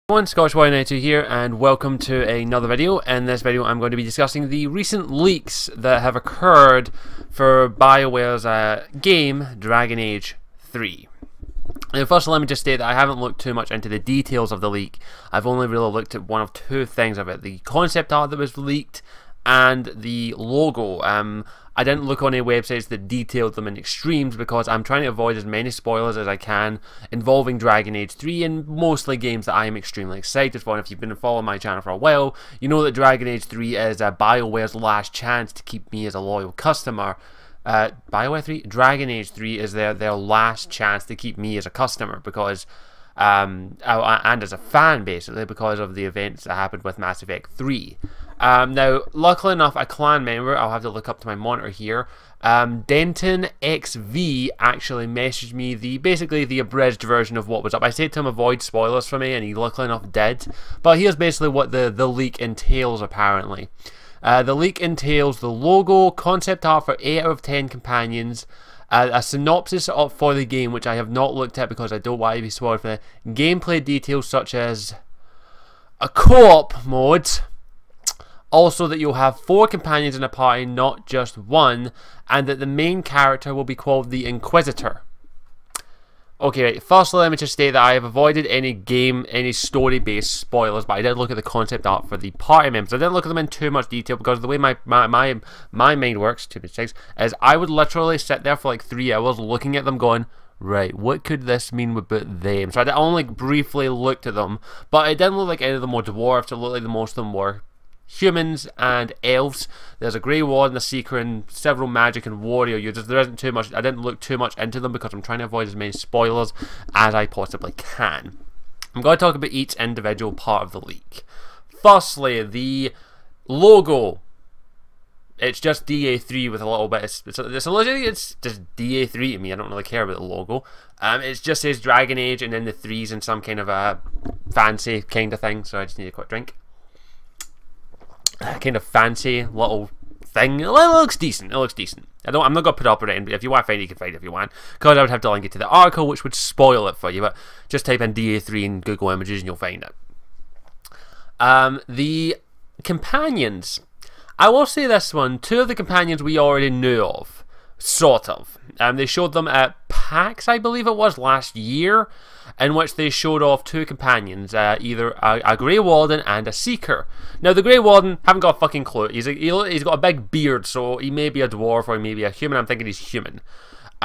Everyone, Scottish92 here, and welcome to another video. In this video I'm going to be discussing the recent leaks that have occurred for BioWare's game, Dragon Age 3. Now, first let me just state that I haven't looked too much into the details of the leak. I've only really looked at one of two things of it: the concept art that was leaked and the logo. I didn't look on any websites that detailed them in extremes because I'm trying to avoid as many spoilers as I can involving Dragon Age 3 and mostly games that I am extremely excited for. And if you've been following my channel for a while, you know that Dragon Age 3 is BioWare's last chance to keep me as a loyal customer. BioWare 3? Dragon Age 3 is their last chance to keep me as a customer because and as a fan, basically, because of the events that happened with Mass Effect 3. Now, luckily enough, a clan member, I'll have to look up to my monitor here, Denton XV actually messaged me basically the abridged version of what was up. I said to him avoid spoilers for me, and he luckily enough did. But here's basically what the leak entails, apparently. The leak entails the logo, concept art for 8 out of 10 companions, a synopsis for the game, which I have not looked at because I don't want to be spoiled for the gameplay details, such as a co-op mode. Also, that you'll have 4 companions in a party, not just one, and that the main character will be called the Inquisitor. Okay, right. Firstly, let me just state that I have avoided any story-based spoilers, but I did look at the concept art for the party members. I didn't look at them in too much detail because the way my mind works, 2 mistakes, is I would literally sit there for like 3 hours looking at them going, right, what could this mean about them? So I only briefly looked at them, but it didn't look like any of them were dwarves. It looked like the most of them were humans and elves. There's a Grey Warden, a Seeker, and several magic and warrior users. There isn't too much. I didn't look too much into them because I'm trying to avoid as many spoilers as I possibly can. I'm going to talk about each individual part of the leak. Firstly, the logo. It's just DA3 with a little bit. It's just DA3 to me. I don't really care about the logo. It just says Dragon Age and then the 3's and some kind of a fancy kind of thing. So I just need a quick drink. Kind of fancy little thing. It looks decent. It looks decent. I'm not gonna put up with it. But if you want to find it, you can find it if you want. Because I would have to link it to the article, which would spoil it for you. But just type in DA3 in Google Images and you'll find it. The companions. I will say this one. 2 of the companions we already knew of, sort of. They showed them at PAX, I believe it was, last year, in which they showed off 2 companions, either a Grey Warden and a Seeker. Now, the Grey Warden, haven't got a fucking clue. He's got a big beard, so he may be a dwarf or he may be a human. I'm thinking he's human.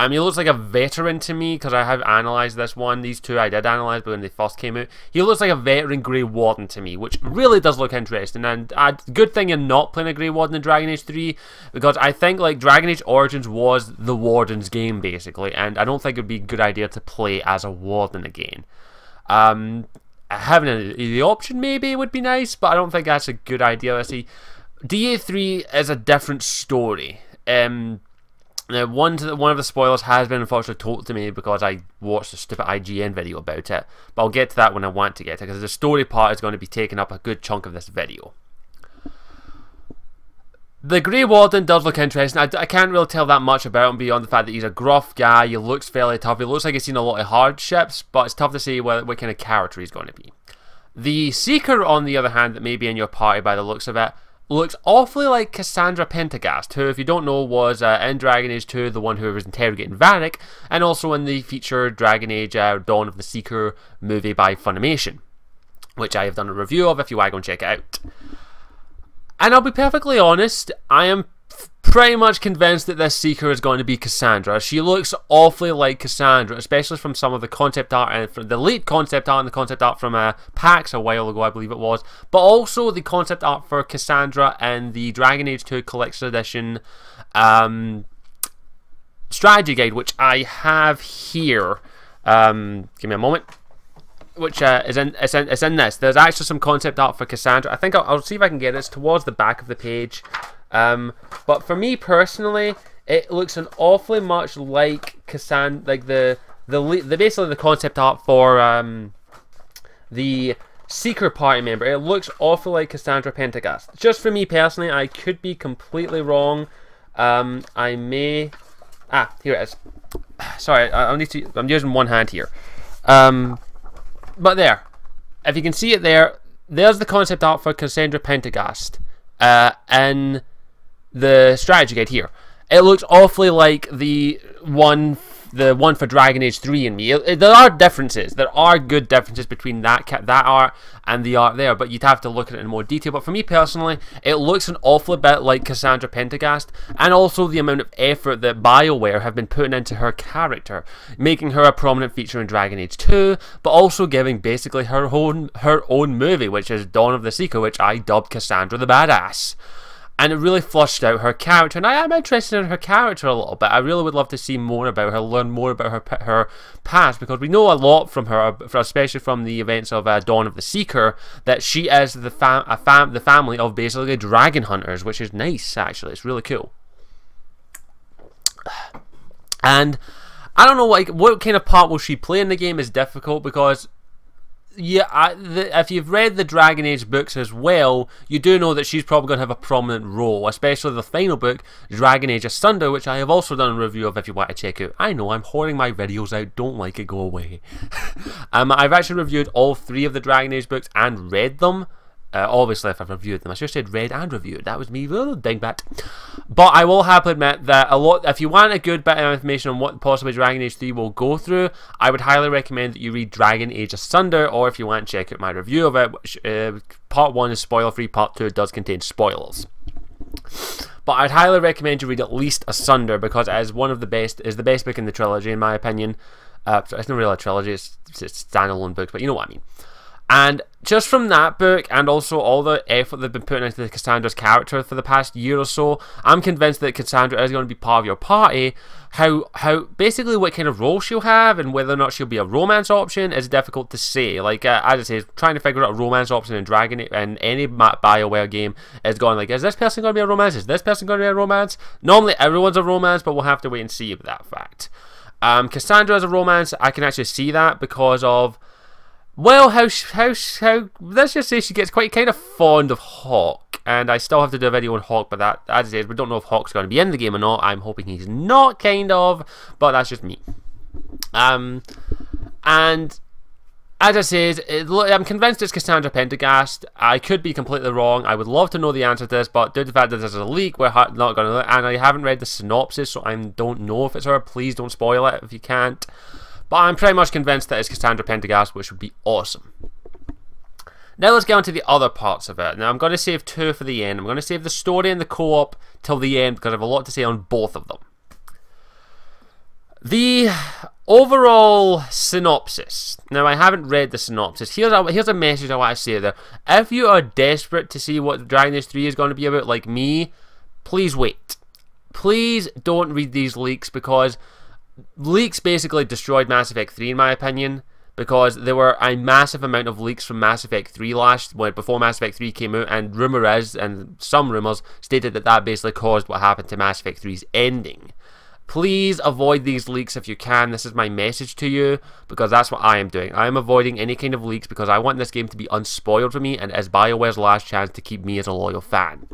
He looks like a veteran to me because I have analysed this one. These 2 I did analyse, but when they first came out, he looks like a veteran Grey Warden to me, which really does look interesting. And good thing you're not playing a Grey Warden in Dragon Age 3, because I think like Dragon Age Origins was the Warden's game basically, and I don't think it would be a good idea to play as a Warden again. Having the option maybe would be nice, but I don't think that's a good idea. Let's see, DA3 is a different story. Now, one of the spoilers has been unfortunately told to me because I watched a stupid IGN video about it, but I'll get to that when I want to get to it, because the story part is going to be taking up a good chunk of this video. The Grey Warden does look interesting. I can't really tell that much about him beyond the fact that he's a gruff guy. He looks fairly tough. He looks like he's seen a lot of hardships, but it's tough to say what kind of character he's going to be. The Seeker, on the other hand, that may be in your party by the looks of it, looks awfully like Cassandra Pendergast, who, if you don't know, was in Dragon Age 2 the one who was interrogating Varric, and also in the featured Dragon Age Dawn of the Seeker movie by Funimation, which I have done a review of if you want to go and check it out. And I'll be perfectly honest, I am pretty much convinced that this Seeker is going to be Cassandra. She looks awfully like Cassandra, especially from some of the concept art, and from the late concept art and the concept art from PAX a while ago, I believe it was, but also the concept art for Cassandra and the Dragon Age 2 Collector's Edition strategy guide, which I have here. Give me a moment. Which is in this. There's actually some concept art for Cassandra. I think I'll see if I can get it. It's towards the back of the page. But for me personally, it looks an awfully much like Cassandra, like the basically the concept art for the Seeker party member. It looks awfully like Cassandra Pendergast. Just for me personally, I could be completely wrong. I may. Here it is. Sorry, I'm using one hand here. But there. if you can see it there, there's the concept art for Cassandra Pendergast in the strategy guide here. It looks awfully like the one for Dragon Age 3 in me. There are differences. There are good differences between that art and the art there, but you'd have to look at it in more detail. But for me personally, it looks an awful bit like Cassandra Pendergast, and also the amount of effort that BioWare have been putting into her character, making her a prominent feature in Dragon Age 2, but also giving basically her own movie, which is Dawn of the Seeker, which I dubbed Cassandra the Badass. And it really flushed out her character, and I am interested in her character a little bit. I really would love to see more about her, learn more about her past, because we know a lot from her, especially from the events of Dawn of the Seeker, that she is the family of basically dragon hunters, which is nice, actually. It's really cool. And I don't know, like, what kind of part will she play in the game is difficult, because yeah, if you've read the Dragon Age books as well, you do know that she's probably going to have a prominent role, especially the final book, Dragon Age Asunder, which I have also done a review of if you want to check out. I know, I'm hoarding my videos out, don't like it, go away. I've actually reviewed all 3 of the Dragon Age books and read them. Obviously, if I've reviewed them, I should have said read and reviewed. That was me, dingbat. But I will happily admit that if you want a good bit of information on what possibly Dragon Age 3 will go through, I would highly recommend that you read Dragon Age Asunder, or if you want to check out my review of it, which part 1 is spoiler free, part 2 does contain spoilers. But I'd highly recommend you read at least Asunder, because it is one of the best book in the trilogy, in my opinion. It's not really a trilogy, it's standalone books, but you know what I mean. And just from that book, and also all the effort they've been putting into Cassandra's character for the past year or so, I'm convinced that Cassandra is going to be part of your party. How basically what kind of role she'll have, and whether or not she'll be a romance option, is difficult to say. Like, as I say, trying to figure out a romance option in any BioWare game is going like, is this person going to be a romance? Is this person going to be a romance? Normally everyone's a romance, but we'll have to wait and see that fact. Cassandra as a romance, I can actually see that because of, well, how let's just say she gets kind of fond of Hawk, and I still have to do a video on Hawk, but that, as I said, we don't know if Hawk's going to be in the game or not. I'm hoping he's not, kind of, but that's just me. And as I said, I'm convinced it's Cassandra Pendergast. I could be completely wrong. I would love to know the answer to this, but due to the fact that there's a leak, we're not going to, and I haven't read the synopsis, so I don't know if it's her. Please don't spoil it if you can't. But I'm pretty much convinced that it's Cassandra Pendergast, which would be awesome. Now let's get on to the other parts of it. Now I'm going to save 2 for the end. I'm going to save the story and the co-op till the end, because I have a lot to say on both of them. The overall synopsis. Now I haven't read the synopsis. Here's a message I want to say there. If you are desperate to see what Dragon Age 3 is going to be about, like me, please wait. Please don't read these leaks, because leaks basically destroyed Mass Effect 3 in my opinion, because there were a massive amount of leaks from Mass Effect 3 before Mass Effect 3 came out, and rumour is, and some rumours stated that basically caused what happened to Mass Effect 3's ending. Please avoid these leaks if you can. This is my message to you, because that's what I am doing. I am avoiding any kind of leaks because I want this game to be unspoiled for me, and as BioWare's last chance to keep me as a loyal fan.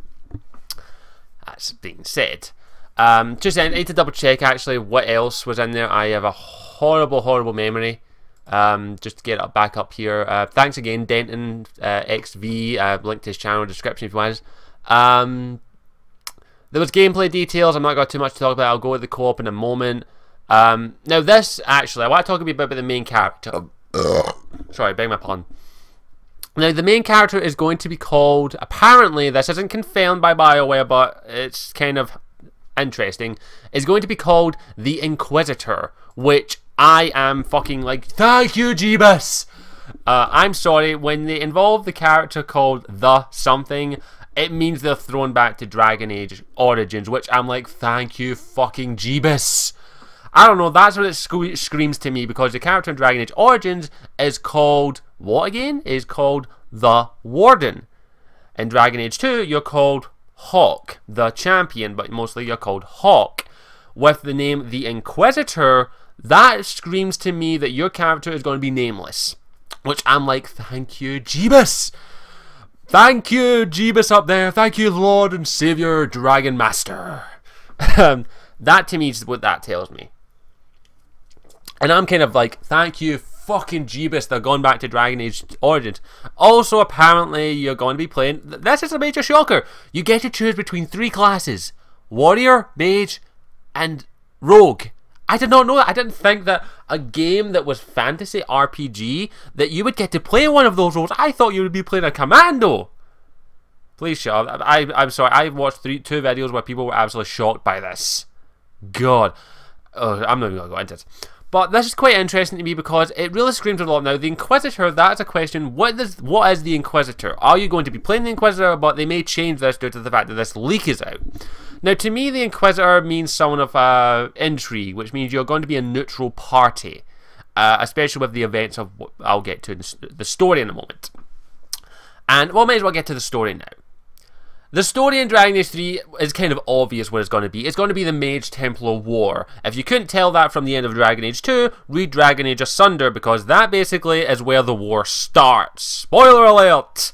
That's being said. Just I need to double check actually what else was in there. I have a horrible memory. Just to get it back up here. Thanks again, Denton XV. Link to his channel description if you want. There was gameplay details. I'm not got too much to talk about. I'll go with the co-op in a moment. Now this actually, I want to talk a bit about the main character. Sorry, beg my pardon. Now, the main character is going to be called, apparently, this isn't confirmed by BioWare, but it's kind of interesting, is going to be called the Inquisitor, which I am fucking like, thank you, Jeebus! I'm sorry, when they involve the character called the something, it means they're thrown back to Dragon Age Origins, which I'm like, thank you, fucking Jeebus! I don't know, that's what it screams to me, because the character in Dragon Age Origins is called, what again? Is called the Warden. In Dragon Age 2, you're called Hawk, the champion, but mostly you're called Hawk. With the name the Inquisitor, that screams to me that your character is going to be nameless. Which I'm like, thank you, Jeebus! Thank you, Jeebus up there. Thank you, Lord and Savior Dragon Master. That to me is what that tells me. And I'm kind of like, thank you, fucking Jeebus, they're going back to Dragon Age Origins. Also, apparently, you're going to be playing... This is a major shocker. You get to choose between 3 classes. Warrior, Mage, and Rogue. I did not know that. I didn't think that a game that was fantasy RPG, that you would get to play one of those roles. I thought you would be playing a Commando. Please shut up. I'm sorry. I watched 2 videos where people were absolutely shocked by this. God. I'm not even going to go into it. But this is quite interesting to me because it really screams a lot now. The Inquisitor, that's a question. What is the Inquisitor? Are you going to be playing the Inquisitor? But they may change this due to the fact that this leak is out. Now, to me, the Inquisitor means someone of intrigue, which means you're going to be a neutral party. Especially with the events of what I'll get to in the story in a moment. And, well, may as well get to the story now. The story in Dragon Age 3 is kind of obvious what it's going to be. It's going to be the Mage Templar War. If you couldn't tell that from the end of Dragon Age 2, read Dragon Age Asunder, because that basically is where the war starts. Spoiler alert!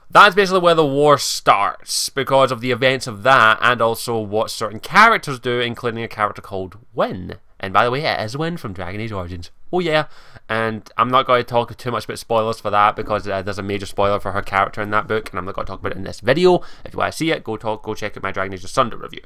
That's basically where the war starts, because of the events of that, and also what certain characters do, including a character called Wynne. And by the way, it is Wynne from Dragon Age Origins. Oh yeah. And I'm not going to talk too much about spoilers for that, because there's a major spoiler for her character in that book, and I'm not going to talk about it in this video. If you want to see it, go check out my Dragon Age Asunder review.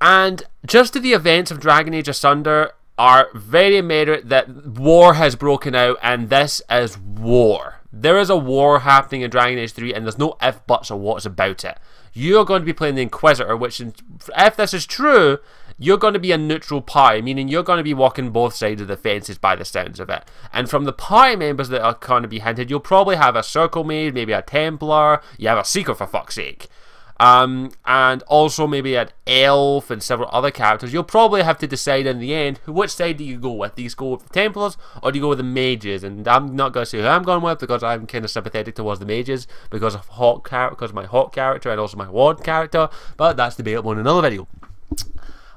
And just to the events of Dragon Age Asunder are very immediate that war has broken out, and this is war. There is a war happening in Dragon Age 3, and there's no if, buts, or what's about it. You're going to be playing the Inquisitor, which, if this is true, you're going to be a neutral party, meaning you're going to be walking both sides of the fences by the sounds of it. And from the party members that are going to be hinted, you'll probably have a Circle Mage, maybe a Templar, you have a Seeker for fuck's sake. And also maybe an Elf and several other characters. You'll probably have to decide in the end, which side do you go with? Do you go with the Templars, or do you go with the Mages? And I'm not going to say who I'm going with, because I'm kind of sympathetic towards the Mages, because of my Hawk character and also my Ward character, but that's debatable in another video.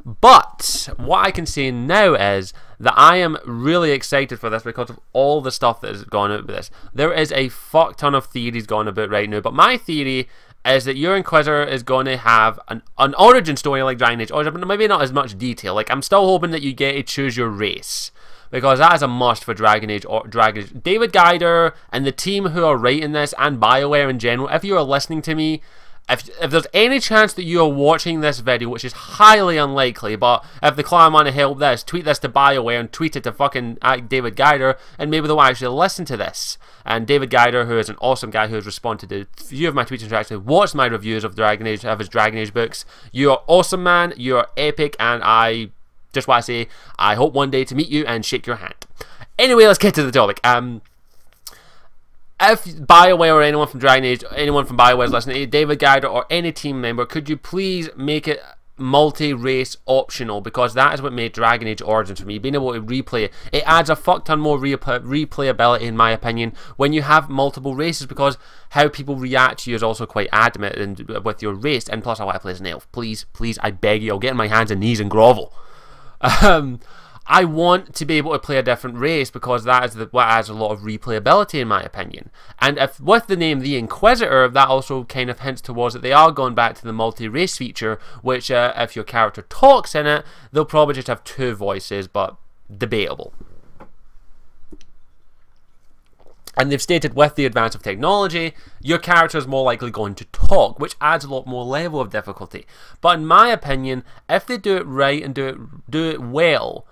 But what I can say now is that I am really excited for this because of all the stuff that has gone out with this. There is a fuck ton of theories going about right now, but my theory is that your Inquisitor is going to have an origin story like Dragon Age Origins, but maybe not as much detail. Like, I'm still hoping that you get to choose your race, because that is a must for Dragon Age. David Geider and the team who are writing this, and BioWare in general, if you are listening to me, if there's any chance that you are watching this video, which is highly unlikely, but if the clan want to help this, tweet this to BioWare and tweet it to fucking David Geider, and maybe they'll actually listen to this. And David Geider, who is an awesome guy who has responded to a few of my tweets and actually watched my reviews of his Dragon Age books. You are awesome, man. You are epic, and I just want to say, I hope one day to meet you and shake your hand. Anyway, let's get to the topic. If BioWare or anyone from Dragon Age, anyone from BioWare is listening, David Geider or any team member, could you please make it multi-race optional? Because that is what made Dragon Age Origins for me, being able to replay it. It adds a fuck ton more replayability, in my opinion, when you have multiple races, because how people react to you is also quite adamant with your race. And plus, I want to play as an elf. Please, please, I beg you, I'll get on my hands and knees and grovel. I want to be able to play a different race, because that is what adds a lot of replayability, in my opinion. And if with the name The Inquisitor, that also kind of hints towards that they are going back to the multi-race feature, which if your character talks in it, they'll probably just have 2 voices, but debatable. And they've stated with the advance of technology, your character is more likely going to talk, which adds a lot more level of difficulty. But in my opinion, if they do it right and do it well,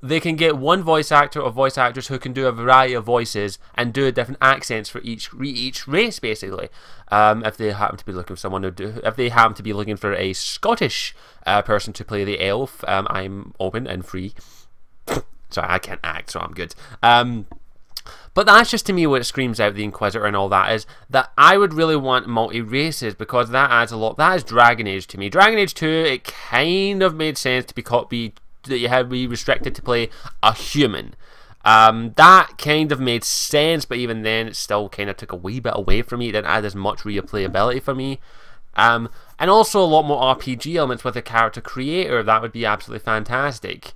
they can get one voice actor or voice actors who can do a variety of voices and do different accents for each race, basically. If they happen to be looking for someone if they happen to be looking for a Scottish person to play the elf, I'm open and free. Sorry, I can't act, so I'm good. But that's just to me what it screams out, the Inquisitor and all that, is that I would really want multi-races, because that adds a lot. That is Dragon Age to me. Dragon Age 2, it kind of made sense to that you had to be restricted to play a human. That kind of made sense, but even then it still kind of took a wee bit away from me. It didn't add as much replayability for me. And also a lot more RPG elements with a character creator. That would be absolutely fantastic.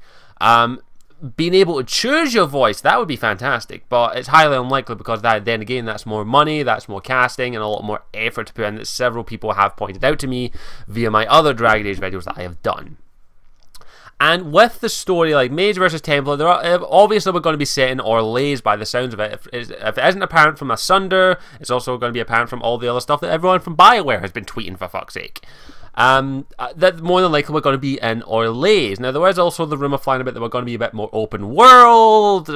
Being able to choose your voice, that would be fantastic, but it's highly unlikely, because then again, that's more money, that's more casting, and a lot more effort to put in, that several people have pointed out to me via my other Dragon Age videos that I have done. And with the story, like Mage versus Templar, there are obviously we're going to be set in Orlais by the sounds of it. If it isn't apparent from Asunder, it's also going to be apparent from all the other stuff that everyone from BioWare has been tweeting, for fuck's sake. That more than likely we're going to be in Orlais. Now, there is also the rumour flying about that we're going to be a bit more open world.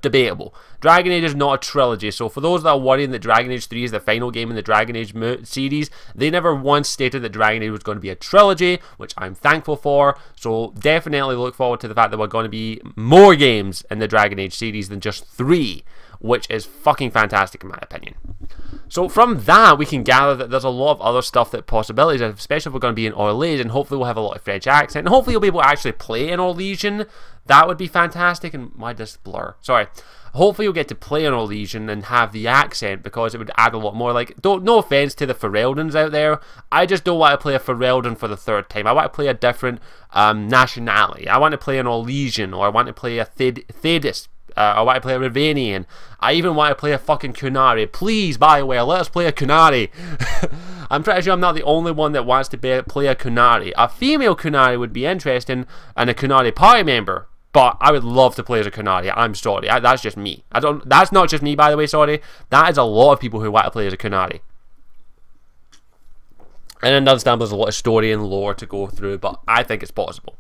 Debatable. Dragon Age is not a trilogy, so for those that are worrying that Dragon Age 3 is the final game in the Dragon Age series, they never once stated that Dragon Age was going to be a trilogy, which I'm thankful for. So definitely look forward to the fact that we're going to be more games in the Dragon Age series than just 3, which is fucking fantastic in my opinion. So from that, we can gather that there's a lot of other stuff that possibilities, especially if we're going to be in Orlais, and hopefully we'll have a lot of French accent, and hopefully you'll be able to actually play in Orlesian. That would be fantastic. And why does this blur? Sorry. Hopefully you'll get to play in Orlesian and have the accent, because it would add a lot more. Like, no offense to the Ferelden's out there, I just don't want to play a Ferelden for the third time. I want to play a different nationality. I want to play an Orlesian, or I want to play a Thedas. I want to play a Ravanian. I even want to play a fucking Kunari. Please, BioWare, let us play a Kunari. I'm pretty sure I'm not the only one that wants to play a Kunari. A female Kunari would be interesting, and a Kunari party member. But I would love to play as a Kunari. I'm sorry. That's just me. That's not just me, by the way, sorry. That is a lot of people who want to play as a Kunari. And I understand there's a lot of story and lore to go through, but I think it's possible.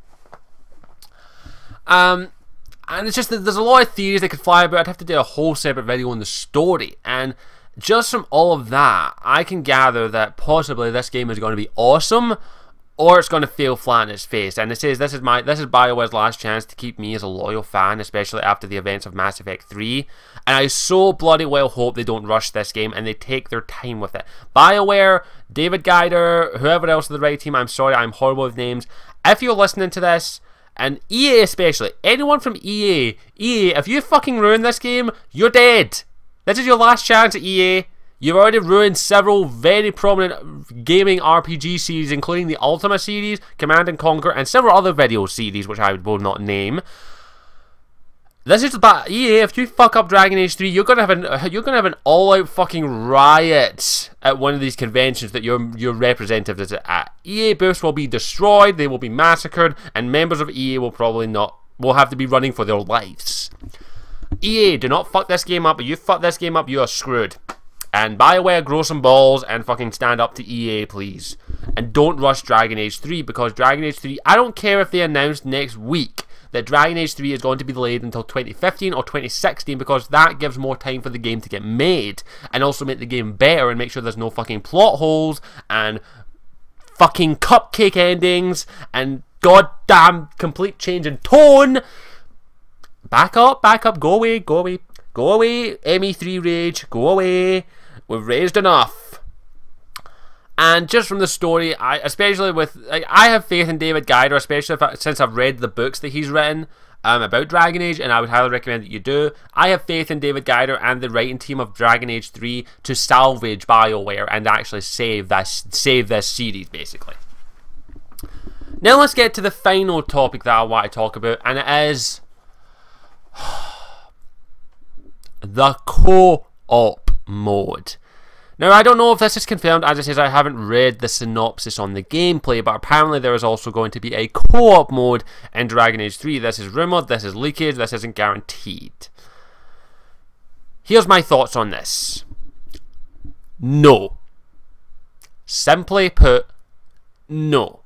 And it's just that there's a lot of theories that could fly about. I'd have to do a whole separate video on the story. And just from all of that, I can gather that possibly this game is going to be awesome, or it's going to fail flat in its face. And it says this is BioWare's last chance to keep me as a loyal fan, especially after the events of Mass Effect 3. And I so bloody well hope they don't rush this game and they take their time with it. BioWare, David Geider, whoever else in the right team, I'm sorry, I'm horrible with names. If you're listening to this, and EA especially, anyone from EA, if you fucking ruin this game, you're dead. This is your last chance at EA. You've already ruined several very prominent gaming RPG series, including the Ultima series, Command & Conquer, and several other video series, which I will not name. This is about EA. If you fuck up Dragon Age 3, you're gonna have an all-out fucking riot at one of these conventions that your representative is at. EA booths will be destroyed, they will be massacred, and members of EA will have to be running for their lives. EA, do not fuck this game up. If you fuck this game up, you are screwed. And BioWare, grow some balls and fucking stand up to EA, please. And don't rush Dragon Age 3, because Dragon Age 3, I don't care if they announce next week that Dragon Age 3 is going to be delayed until 2015 or 2016, because that gives more time for the game to get made and also make the game better and make sure there's no fucking plot holes and fucking cupcake endings and goddamn complete change in tone. Back up, go away, go away, go away, ME3 rage, go away. We've raised enough. And just from the story, I have faith in David Geider, especially since I've read the books that he's written about Dragon Age, and I would highly recommend that you do. I have faith in David Geider and the writing team of Dragon Age 3 to salvage BioWare and actually save this series, basically. Now let's get to the final topic that I want to talk about, and it is the co-op mode. Now, I don't know if this is confirmed, as it says I haven't read the synopsis on the gameplay, but apparently there is also going to be a co-op mode in Dragon Age 3. This is rumoured, this is leakage, this isn't guaranteed. Here's my thoughts on this. No. Simply put, no.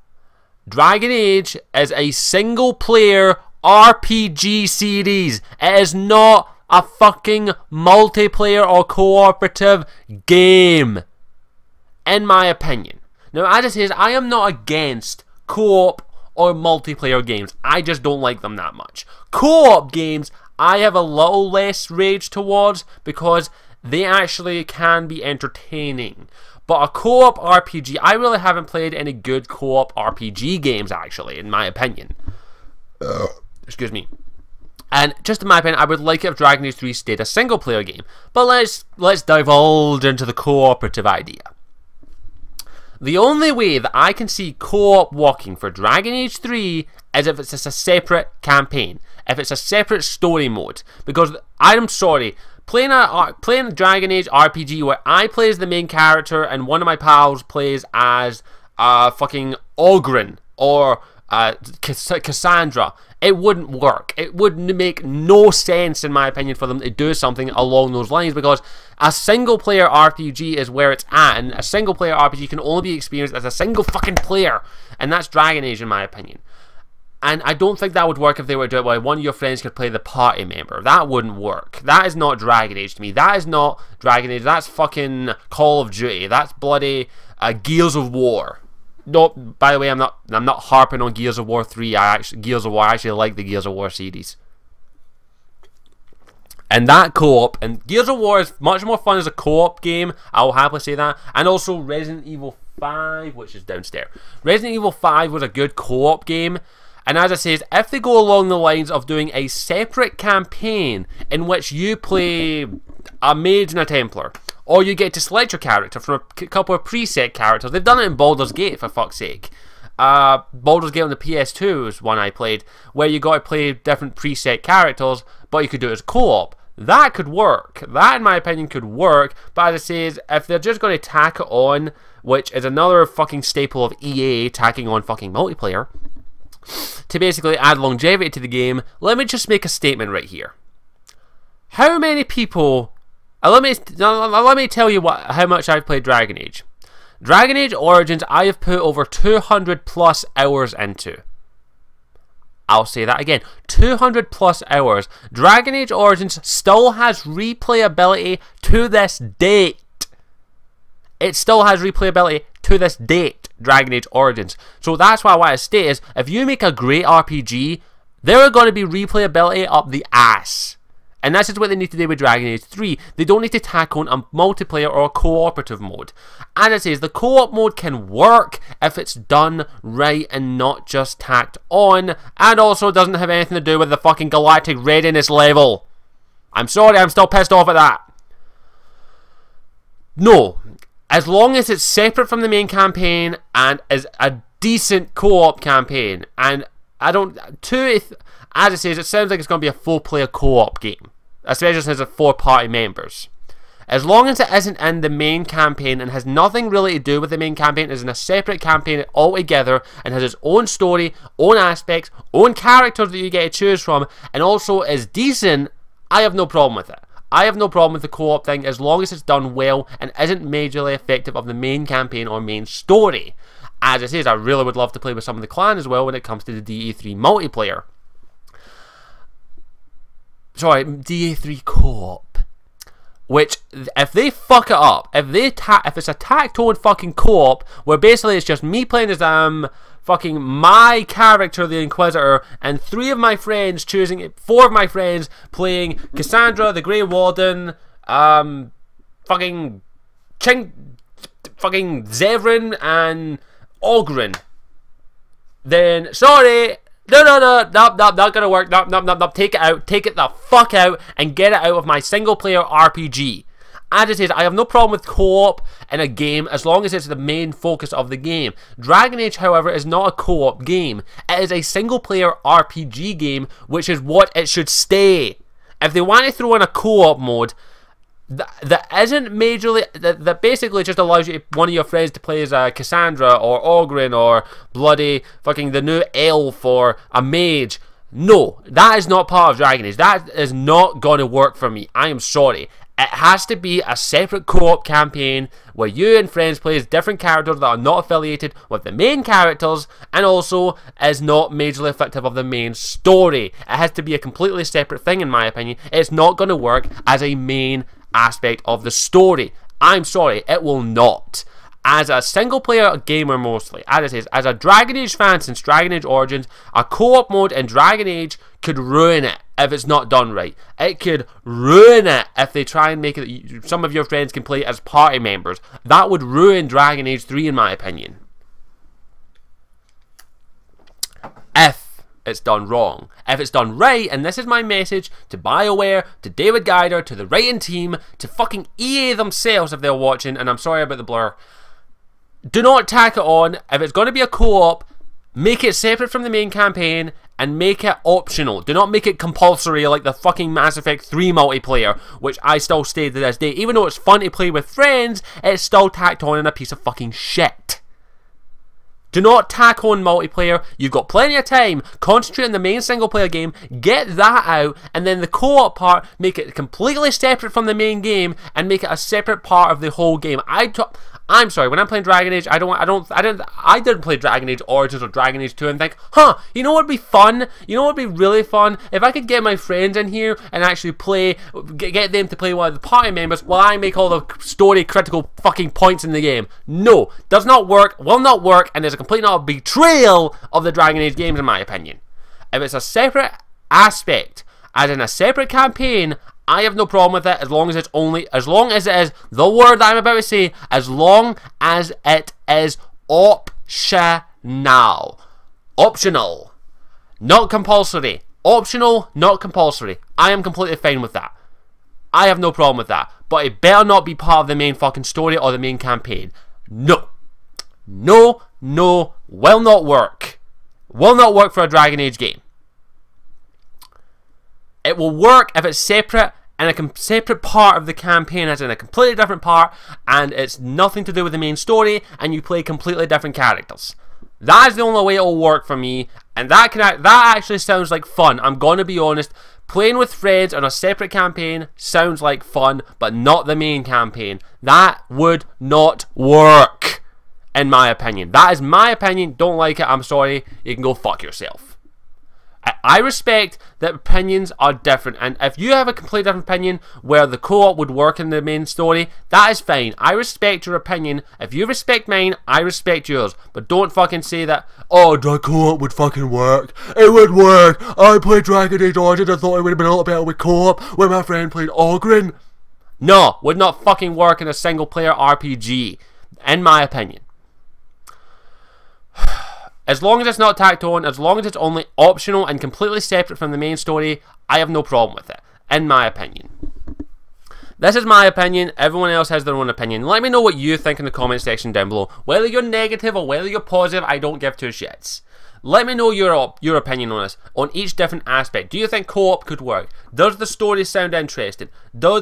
Dragon Age is a single-player RPG series. It is not a fucking multiplayer or cooperative game, in my opinion. Now, as it says, I am not against co-op or multiplayer games. I just don't like them that much. Co-op games, I have a little less rage towards, because they actually can be entertaining. But a co-op RPG, I really haven't played any good co-op RPG games, actually, in my opinion. Excuse me. And just in my opinion, I would like it if Dragon Age 3 stayed a single player game. But let's divulge into the cooperative idea. The only way that I can see co-op working for Dragon Age 3 is if it's a separate campaign. If it's a separate story mode. Because, I'm sorry, playing a Dragon Age RPG where I play as the main character and one of my pals plays as fucking Ogryn or Cassandra. It wouldn't work. It would make no sense, in my opinion, for them to do something along those lines, because a single-player RPG is where it's at, and a single-player RPG can only be experienced as a single fucking player, and that's Dragon Age, in my opinion. And I don't think that would work if they were to do it where one of your friends could play the party member. That wouldn't work. That is not Dragon Age to me. That is not Dragon Age. That's fucking Call of Duty. That's bloody Gears of War. No, by the way, I'm not harping on Gears of War 3. Gears of War, I actually like the Gears of War series. And that co-op, and Gears of War is much more fun as a co-op game, I will happily say that. And also Resident Evil 5, which is downstairs. Resident Evil 5 was a good co-op game. And as I says, if they go along the lines of doing a separate campaign in which you play a mage and a Templar, or you get to select your character from a couple of preset characters. They've done it in Baldur's Gate, for fuck's sake. Baldur's Gate on the PS2 is one I played, where you got to play different preset characters, but you could do it as co-op. That could work. That, in my opinion, could work. But as I say, if they're just going to tack it on, which is another fucking staple of EA, tacking on fucking multiplayer, to basically add longevity to the game, let me just make a statement right here. How many people... let me tell you how much I've played Dragon Age. Dragon Age Origins I have put over 200 plus hours into. I'll say that again. 200 plus hours. Dragon Age Origins still has replayability to this date. It still has replayability to this date, Dragon Age Origins. So that's why what I state is, if you make a great RPG, there are going to be replayability up the ass. And that's just what they need to do with Dragon Age 3. They don't need to tack on a multiplayer or a cooperative mode. As it says, the co-op mode can work if it's done right and not just tacked on. And also doesn't have anything to do with the fucking galactic readiness level. I'm sorry, I'm still pissed off at that. No. As long as it's separate from the main campaign and is a decent co-op campaign. And I don't... as it says, it sounds like it's going to be a full-player co-op game, especially since it's 4 party members. As long as it isn't in the main campaign and has nothing really to do with the main campaign, is in a separate campaign altogether and has its own story, own aspects, own characters that you get to choose from, and also is decent, I have no problem with it. I have no problem with the co-op thing as long as it's done well and isn't majorly effective of the main campaign or main story. As it says, I really would love to play with some of the clan as well when it comes to the DA3 multiplayer. Sorry, DA3 co-op. Which, if they fuck it up, if it's a tacked-on fucking co-op, where basically it's just me playing as fucking my character, the Inquisitor, and 4 of my friends playing Cassandra, the Grey Warden, fucking Zevran, and Oghren, then sorry. No, not gonna work. No, take it out. Take it the fuck out and get it out of my single player RPG. As it says, I have no problem with co-op in a game as long as it's the main focus of the game. Dragon Age, however, is not a co-op game. It is a single player RPG game, which is what it should stay. If they want to throw in a co-op mode that isn't majorly, that basically just allows you one of your friends to play as Cassandra or Oghren or bloody fucking the new elf or a mage. No, that is not part of Dragon Age. That is not going to work for me. I am sorry. It has to be a separate co-op campaign where you and friends play as different characters that are not affiliated with the main characters and also is not majorly effective of the main story. It has to be a completely separate thing in my opinion. It's not going to work as a main aspect of the story. I'm sorry, it will not. As a single player gamer mostly, as it is, as a Dragon Age fan since Dragon Age Origins, a co-op mode in Dragon Age could ruin it if it's not done right. It could ruin it if they try and make it some of your friends can play as party members. That would ruin Dragon Age 3 in my opinion. If it's done wrong. If it's done right, and this is my message to BioWare, to David Geider, to the writing team, to fucking EA themselves if they're watching, and I'm sorry about the blur, do not tack it on. If it's going to be a co-op, make it separate from the main campaign and make it optional. Do not make it compulsory like the fucking Mass Effect 3 multiplayer, which I still stay to this day. Even though it's fun to play with friends, it's still tacked on in a piece of fucking shit. Do not tack on multiplayer. You've got plenty of time. Concentrate on the main single player game. Get that out, and then the co-op part, make it completely separate from the main game, and make it a separate part of the whole game. I'm sorry, when I'm playing Dragon Age, I didn't play Dragon Age Origins or Dragon Age 2 and think, huh, you know what would be fun? You know what would be really fun? If I could get my friends in here and actually play, get them to play one of the party members while I make all the story critical fucking points in the game. No, does not work, will not work, and is a complete and utter betrayal of the Dragon Age games in my opinion. If it's a separate aspect, as in a separate campaign, I have no problem with it as long as it is the word that I'm about to say, as long as it is optional. Optional. Not compulsory. Optional, not compulsory. I am completely fine with that. I have no problem with that. But it better not be part of the main fucking story or the main campaign. No. No, no, will not work. Will not work for a Dragon Age game. It will work if it's separate and a separate part of the campaign, as in a completely different part, and it's nothing to do with the main story, and you play completely different characters. That is the only way it will work for me, and that actually sounds like fun. I'm gonna be honest. Playing with friends on a separate campaign sounds like fun, but not the main campaign. That would not work, in my opinion. That is my opinion. Don't like it, I'm sorry. You can go fuck yourself. I respect that opinions are different, and if you have a completely different opinion where the co-op would work in the main story, that is fine. I respect your opinion. If you respect mine, I respect yours. But don't fucking say that, oh, the co-op would fucking work. It would work. I played Dragon Age Origins, I thought it would have been a little better with co-op when my friend played Ogren. No, would not fucking work in a single player RPG, in my opinion. As long as it's not tacked on, as long as it's only optional and completely separate from the main story, I have no problem with it, in my opinion. This is my opinion. Everyone else has their own opinion. Let me know what you think in the comment section down below. Whether you're negative or whether you're positive, I don't give two shits. Let me know your opinion on this, on each different aspect. Do you think co-op could work? Does the story sound interesting?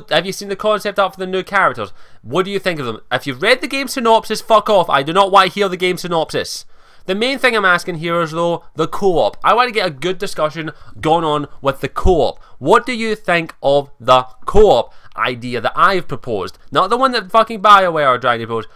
Have you seen the concept art for the new characters? What do you think of them? If you've read the game synopsis, fuck off. I do not want to hear the game synopsis. The main thing I'm asking here is, though, the co-op. I want to get a good discussion going on with the co-op. What do you think of the co-op idea that I've proposed? Not the one that fucking bioware are trying to propose.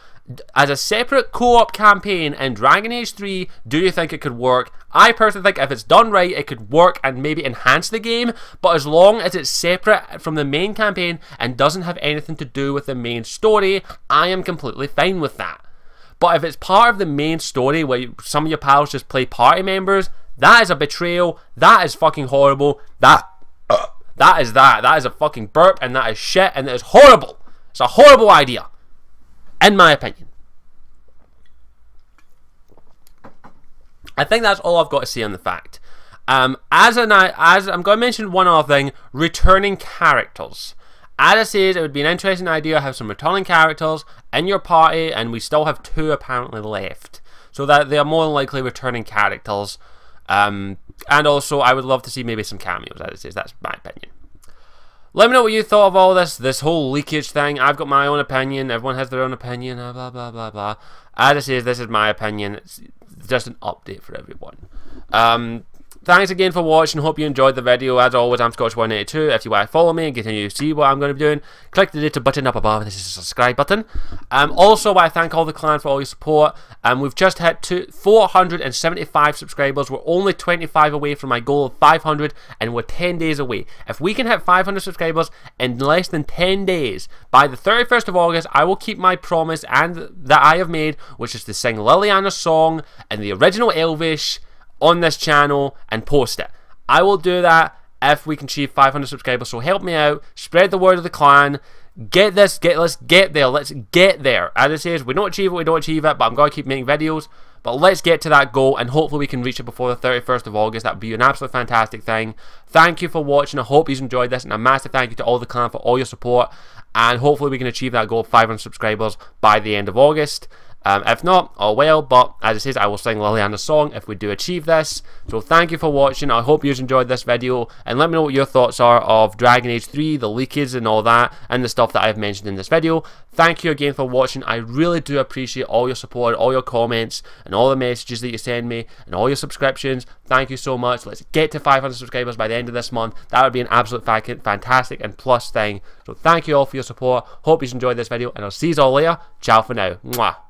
As a separate co-op campaign in Dragon Age 3, do you think it could work? I personally think if it's done right, it could work and maybe enhance the game, but as long as it's separate from the main campaign and doesn't have anything to do with the main story, I am completely fine with that. But if it's part of the main story where some of your pals just play party members, that is a betrayal. That is fucking horrible. That is a fucking burp, and that is shit, and that is horrible. It's a horrible idea, in my opinion. I think that's all I've got to say on the fact. As I'm going to mention one other thing: returning characters. As I said, it would be an interesting idea to have some returning characters in your party, and we still have 2 apparently left, so that they are more than likely returning characters. And also, I would love to see maybe some cameos. As I said, that's my opinion. Let me know what you thought of all this whole leakage thing. I've got my own opinion. Everyone has their own opinion. Blah blah blah blah. As I said, this is my opinion. It's just an update for everyone. Thanks again for watching. Hope you enjoyed the video. As always, I'm Scotch182. If you want to follow me and continue to see what I'm going to be doing, click the little button up above. This is the subscribe button. Also, I thank all the clan for all your support. We've just hit 475 subscribers. We're only 25 away from my goal of 500, and we're 10 days away. If we can hit 500 subscribers in less than 10 days, by the 31st of August, I will keep my promise and that I have made, which is to sing Liliana's song in the original Elvish on this channel and post it. I will do that if we can achieve 500 subscribers, so help me out, spread the word of the clan, let's get there. As I say, if we don't achieve it, we don't achieve it, but I'm going to keep making videos, but let's get to that goal, and hopefully we can reach it before the 31st of August. That would be an absolutely fantastic thing. Thank you for watching. I hope you've enjoyed this, and a massive thank you to all the clan for all your support, and hopefully we can achieve that goal of 500 subscribers by the end of August. If not, oh well, but as it says, I will sing Liliana's song if we do achieve this. So thank you for watching. I hope you enjoyed this video, and let me know what your thoughts are of Dragon Age 3, the leakage and all that, and the stuff that I've mentioned in this video. Thank you again for watching. I really do appreciate all your support, all your comments, and all the messages that you send me, and all your subscriptions. Thank you so much. Let's get to 500 subscribers by the end of this month. That would be an absolute fantastic and plus thing. So thank you all for your support. Hope you enjoyed this video, and I'll see you all later. Ciao for now. Mwah.